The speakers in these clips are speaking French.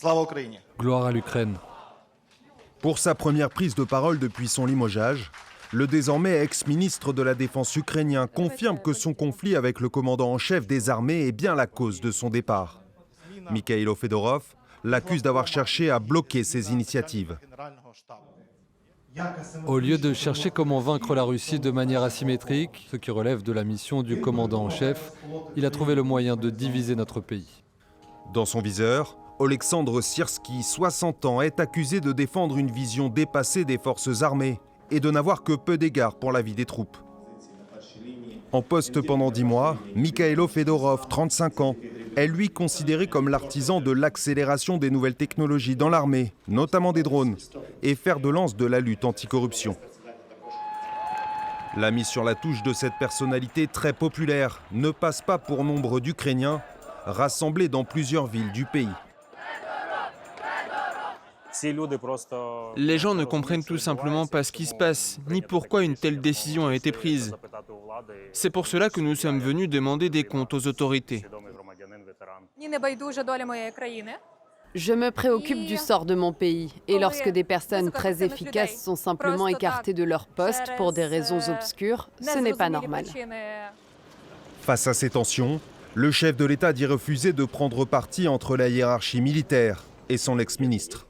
Слава Україні! Gloire à l'Ukraine. Pour sa première prise de parole depuis son limogeage, le désormais ex-ministre de la Défense ukrainien confirme que son conflit avec le commandant en chef des armées est bien la cause de son départ. Mikhailo Fedorov l'accuse d'avoir cherché à bloquer ses initiatives. Au lieu de chercher comment vaincre la Russie de manière asymétrique, ce qui relève de la mission du commandant en chef, il a trouvé le moyen de diviser notre pays. Dans son viseur, Oleksandr Syrski, 60 ans, est accusé de défendre une vision dépassée des forces armées et de n'avoir que peu d'égard pour la vie des troupes. En poste pendant 10 mois, Mikhailo Fedorov, 35 ans, est lui considéré comme l'artisan de l'accélération des nouvelles technologies dans l'armée, notamment des drones, et fer de lance de la lutte anticorruption. La mise sur la touche de cette personnalité très populaire ne passe pas pour nombre d'Ukrainiens rassemblés dans plusieurs villes du pays. Les gens ne comprennent tout simplement pas ce qui se passe, ni pourquoi une telle décision a été prise. C'est pour cela que nous sommes venus demander des comptes aux autorités. Je me préoccupe du sort de mon pays et lorsque des personnes très efficaces sont simplement écartées de leur poste pour des raisons obscures, ce n'est pas normal. Face à ces tensions, le chef de l'État dit refuser de prendre parti entre la hiérarchie militaire et son ex-ministre.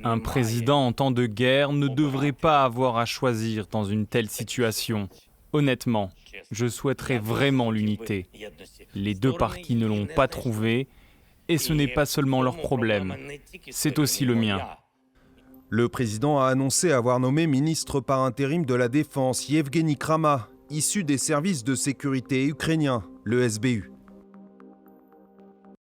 Un président en temps de guerre ne devrait pas avoir à choisir dans une telle situation. Honnêtement, je souhaiterais vraiment l'unité. Les deux partis ne l'ont pas trouvé, et ce n'est pas seulement leur problème, c'est aussi le mien. Le président a annoncé avoir nommé ministre par intérim de la Défense Yevgeny Krama, issu des services de sécurité ukrainiens, le SBU.